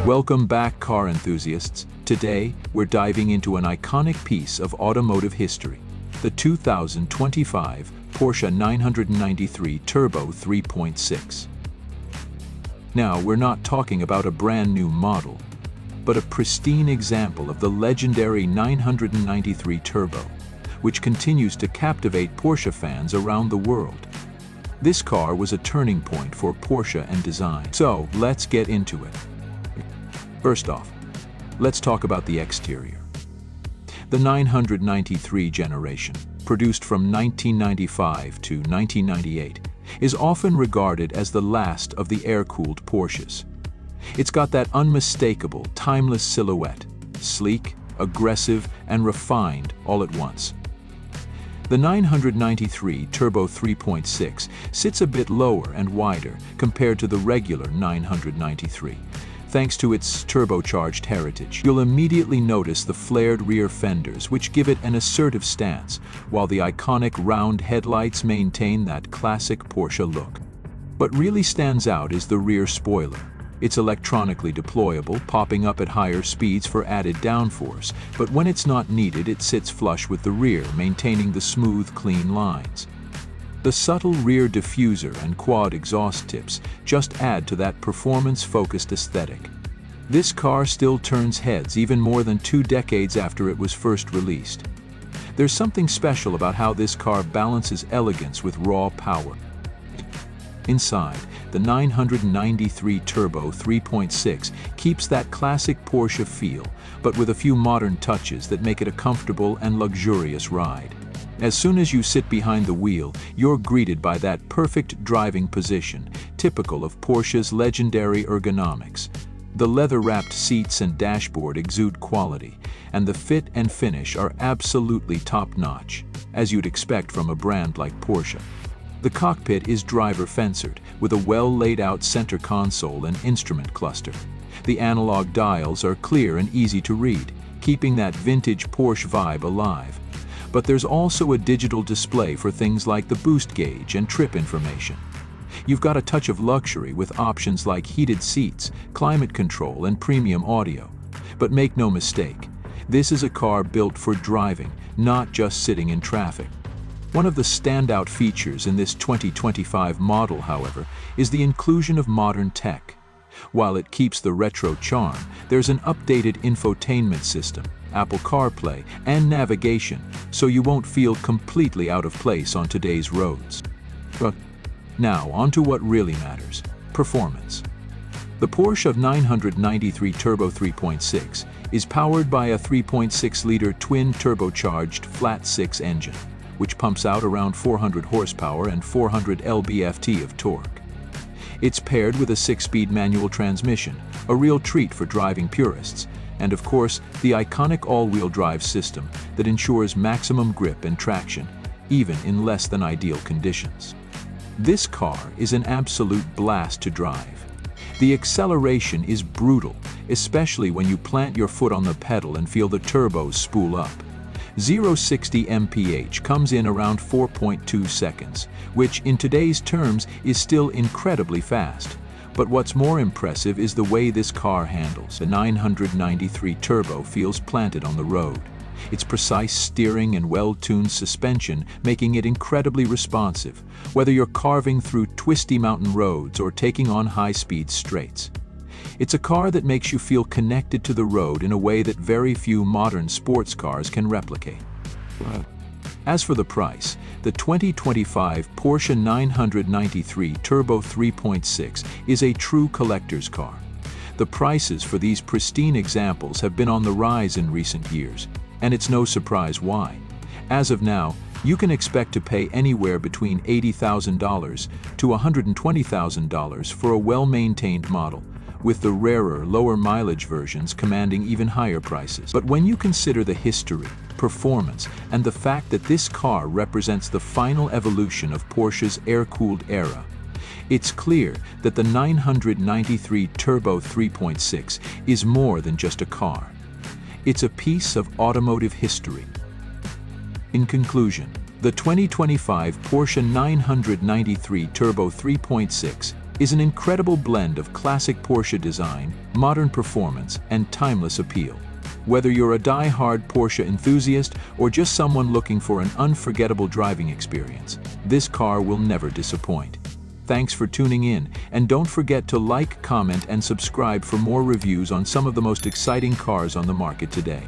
Welcome back, car enthusiasts. Today, we're diving into an iconic piece of automotive history, the 2025 Porsche 993 Turbo 3.6. Now, we're not talking about a brand new model, but a pristine example of the legendary 993 Turbo, which continues to captivate Porsche fans around the world. This car was a turning point for Porsche and design. So, let's get into it. First off, let's talk about the exterior. The 993 generation, produced from 1995 to 1998, is often regarded as the last of the air-cooled Porsches. It's got that unmistakable, timeless silhouette, sleek, aggressive, and refined all at once. The 993 Turbo 3.6 sits a bit lower and wider compared to the regular 993. Thanks to its turbocharged heritage, you'll immediately notice the flared rear fenders, which give it an assertive stance, while the iconic round headlights maintain that classic Porsche look. What really stands out is the rear spoiler. It's electronically deployable, popping up at higher speeds for added downforce, but when it's not needed, it sits flush with the rear, maintaining the smooth, clean lines. The subtle rear diffuser and quad exhaust tips just add to that performance-focused aesthetic. This car still turns heads even more than 2 decades after it was first released. There's something special about how this car balances elegance with raw power. Inside, the 993 Turbo 3.6 keeps that classic Porsche feel, but with a few modern touches that make it a comfortable and luxurious ride. As soon as you sit behind the wheel, you're greeted by that perfect driving position, typical of Porsche's legendary ergonomics. The leather-wrapped seats and dashboard exude quality, and the fit and finish are absolutely top-notch, as you'd expect from a brand like Porsche. The cockpit is driver-fencered, with a well-laid-out center console and instrument cluster. The analog dials are clear and easy to read, keeping that vintage Porsche vibe alive. But there's also a digital display for things like the boost gauge and trip information. You've got a touch of luxury with options like heated seats, climate control, and premium audio. But make no mistake, this is a car built for driving, not just sitting in traffic. One of the standout features in this 2025 model, however, is the inclusion of modern tech. While it keeps the retro charm, there's an updated infotainment system, Apple CarPlay, and navigation, so you won't feel completely out of place on today's roads. But now, on to what really matters: performance. The Porsche 993 Turbo 3.6 is powered by a 3.6-liter twin turbocharged flat-six engine, which pumps out around 400 horsepower and 400 lb-ft of torque. It's paired with a 6-speed manual transmission, a real treat for driving purists, and of course, the iconic all-wheel drive system that ensures maximum grip and traction, even in less than ideal conditions. This car is an absolute blast to drive. The acceleration is brutal, especially when you plant your foot on the pedal and feel the turbos spool up. 0-60 mph comes in around 4.2 seconds, which in today's terms is still incredibly fast. But what's more impressive is the way this car handles. The 993 Turbo feels planted on the road. Its precise steering and well-tuned suspension making it incredibly responsive, whether you're carving through twisty mountain roads or taking on high-speed straights. It's a car that makes you feel connected to the road in a way that very few modern sports cars can replicate. As for the price, the 2025 Porsche 993 Turbo 3.6 is a true collector's car. The prices for these pristine examples have been on the rise in recent years, and it's no surprise why. As of now, you can expect to pay anywhere between $80,000 to $120,000 for a well-maintained model, with the rarer, lower-mileage versions commanding even higher prices. But when you consider the history, performance, and the fact that this car represents the final evolution of Porsche's air-cooled era, it's clear that the 993 Turbo 3.6 is more than just a car. It's a piece of automotive history. In conclusion, the 2025 Porsche 993 Turbo 3.6 is an incredible blend of classic Porsche design, modern performance, and timeless appeal. Whether you're a die-hard Porsche enthusiast or just someone looking for an unforgettable driving experience, this car will never disappoint. Thanks for tuning in, and don't forget to like, comment, and subscribe for more reviews on some of the most exciting cars on the market today.